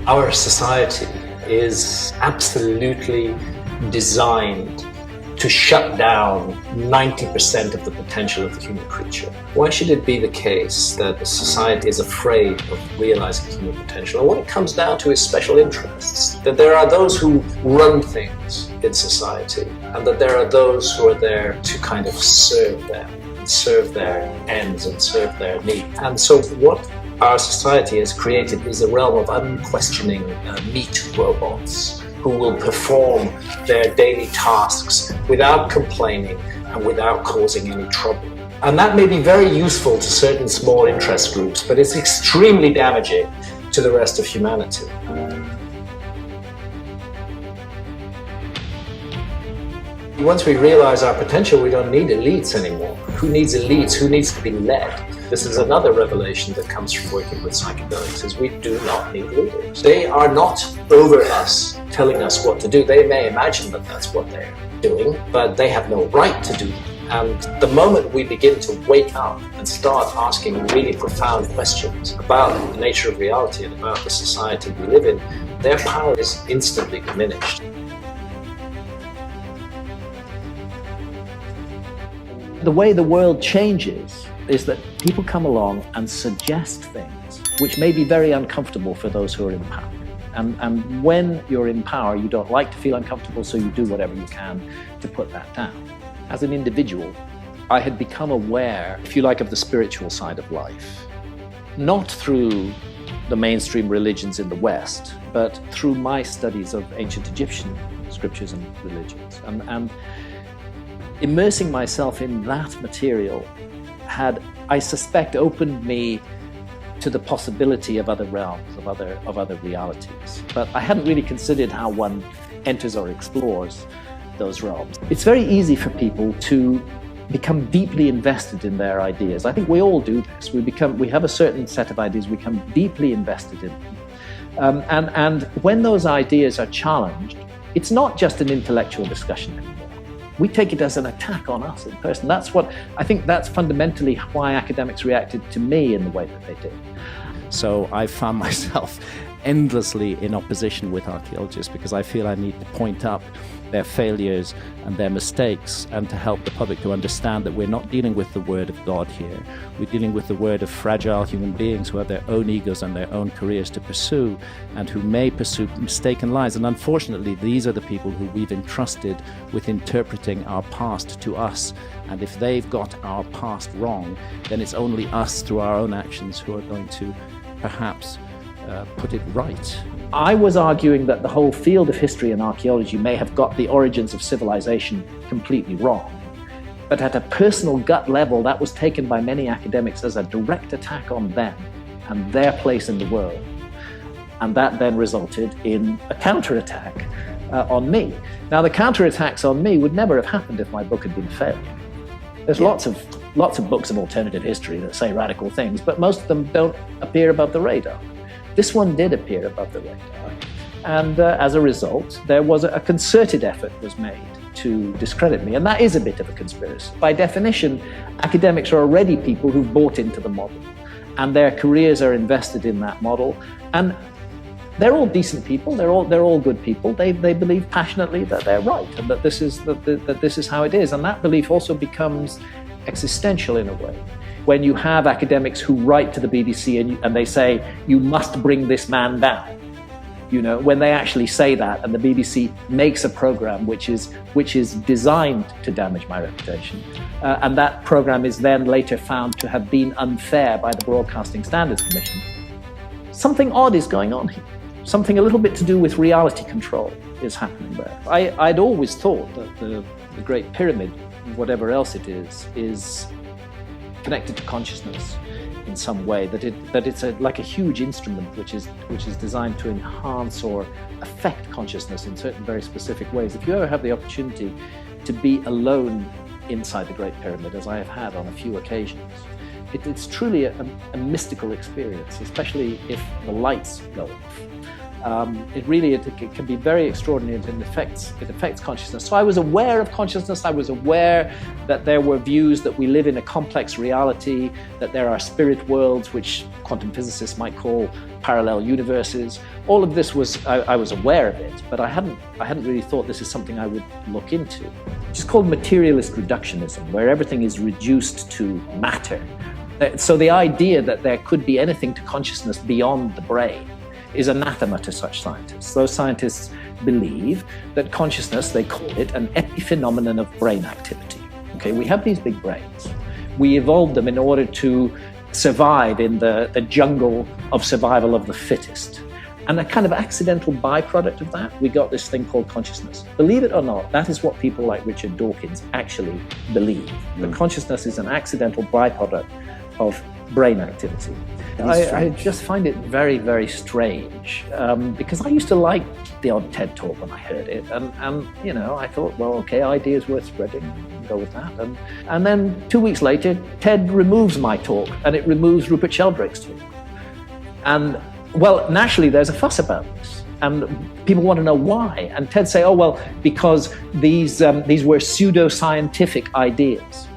Our society is absolutely designed to shut down 90% of the potential of the human creature. Why should it be the case that the society is afraid of realizing human potential? And what it comes down to is special interests. That there are those who run things in society, and that there are those who are there to kind of serve them, and serve their ends and serve their needs. And so what our society has created is a realm of unquestioning meat robots who will perform their daily tasks without complaining and without causing any trouble. And that may be very useful to certain small interest groups, but it's extremely damaging to the rest of humanity. Once we realize our potential, we don't need elites anymore. Who needs elites? Who needs to be led? This is another revelation that comes from working with psychedelics, is we do not need leaders. They are not over us, telling us what to do. They may imagine that that's what they're doing, but they have no right to do it. And the moment we begin to wake up and start asking really profound questions about the nature of reality and about the society we live in, their power is instantly diminished. The way the world changes is that people come along and suggest things which may be very uncomfortable for those who are in power. And when you're in power, you don't like to feel uncomfortable, so you do whatever you can to put that down. As an individual, I had become aware, if you like, of the spiritual side of life, not through the mainstream religions in the West, but through my studies of ancient Egyptian scriptures and religions. And immersing myself in that material had, I suspect, opened me to the possibility of other realms, of other realities. But I hadn't really considered how one enters or explores those realms. It's very easy for people to become deeply invested in their ideas. I think we all do this. We have a certain set of ideas, we become deeply invested in them. And when those ideas are challenged, it's not just an intellectual discussion anymore. We take it as an attack on us in person. I think that's fundamentally why academics reacted to me in the way that they did. So I found myself endlessly in opposition with archaeologists because I feel I need to point up their failures and their mistakes and to help the public to understand that we're not dealing with the word of God here. We're dealing with the word of fragile human beings who have their own egos and their own careers to pursue and who may pursue mistaken lives. And unfortunately, these are the people who we've entrusted with interpreting our past to us. And if they've got our past wrong, then it's only us through our own actions who are going to perhaps put it right. I was arguing that the whole field of history and archaeology may have got the origins of civilization completely wrong. But at a personal gut level, that was taken by many academics as a direct attack on them and their place in the world. And that then resulted in a counterattack on me. Now, the counterattacks on me would never have happened if my book had been a failure. There's lots of books of alternative history that say radical things, but most of them don't appear above the radar. This one did appear above the radar, and as a result, there was a concerted effort was made to discredit me, and that is a bit of a conspiracy. By definition, academics are already people who've bought into the model, and their careers are invested in that model, and they're all decent people. They're all good people. They believe passionately that they're right, and that this is how it is, and that belief also becomes existential in a way. When you have academics who write to the BBC and they say, you must bring this man down. You know, when they actually say that and the BBC makes a program which is designed to damage my reputation, and that program is then later found to have been unfair by the Broadcasting Standards Commission, something odd is going on here. Something a little bit to do with reality control is happening there. I'd always thought that the Great Pyramid, whatever else it is connected to consciousness in some way, that it's like a huge instrument which is designed to enhance or affect consciousness in certain very specific ways. If you ever have the opportunity to be alone inside the Great Pyramid, as I have had on a few occasions, it's truly a mystical experience, especially if the lights go off. It can be very extraordinary, and it affects consciousness. So I was aware of consciousness. I was aware that there were views that we live in a complex reality, that there are spirit worlds, which quantum physicists might call parallel universes. All of this I was aware of it, but I hadn't really thought this is something I would look into. It's called materialist reductionism, where everything is reduced to matter. So the idea that there could be anything to consciousness beyond the brain is anathema to such scientists. Those scientists believe that consciousness, they call it an epiphenomenon of brain activity. Okay, we have these big brains. We evolved them in order to survive in the jungle of survival of the fittest. And a kind of accidental byproduct of that, we got this thing called consciousness. Believe it or not, that is what people like Richard Dawkins actually believe. That consciousness is an accidental byproduct of brain activity. I just find it very, very strange because I used to like the odd TED talk when I heard it, and I thought, well, okay, ideas worth spreading, go with that. And then 2 weeks later, TED removes my talk, and it removes Rupert Sheldrake's talk. And well, naturally, there's a fuss about this, and people want to know why. And TED say, oh well, because these were pseudo-scientific ideas.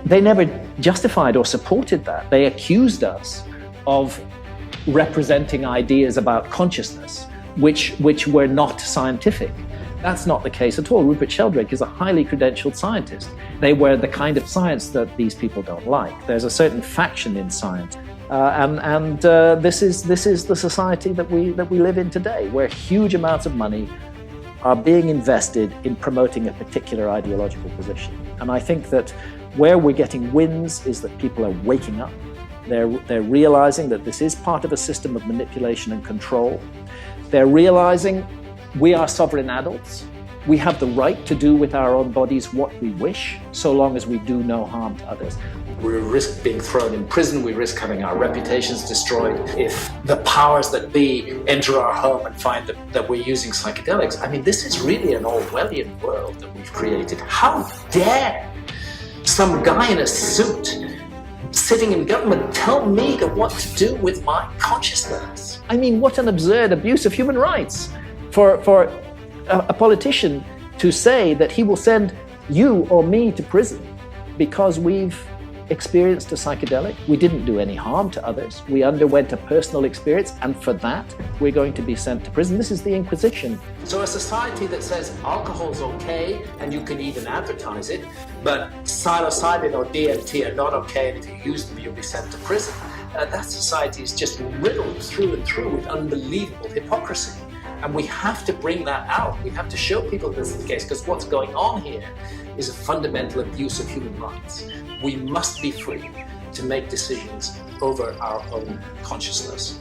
They never justified or supported that. They accused us of representing ideas about consciousness, which were not scientific. That's not the case at all. Rupert Sheldrake is a highly credentialed scientist. They were the kind of science that these people don't like. There's a certain faction in science. This is the society that we live in today, where huge amounts of money are being invested in promoting a particular ideological position. And I think that where we're getting wins is that people are waking up. They're realizing that this is part of a system of manipulation and control. They're realizing we are sovereign adults. We have the right to do with our own bodies what we wish, so long as we do no harm to others. We risk being thrown in prison, we risk having our reputations destroyed. If the powers that be enter our home and find that we're using psychedelics, I mean, this is really an Orwellian world that we've created. How dare some guy in a suit sitting in government tell me what to do with my consciousness? I mean, what an absurd abuse of human rights for a politician to say that he will send you or me to prison because we've experienced a psychedelic. We didn't do any harm to others. We underwent a personal experience, and for that, we're going to be sent to prison. This is the Inquisition. So a society that says alcohol's okay, and you can even advertise it, but psilocybin or DMT are not okay, and if you use them, you'll be sent to prison. That society is just riddled through and through with unbelievable hypocrisy. And we have to bring that out. We have to show people this is the case, because what's going on here is a fundamental abuse of human rights. We must be free to make decisions over our own consciousness.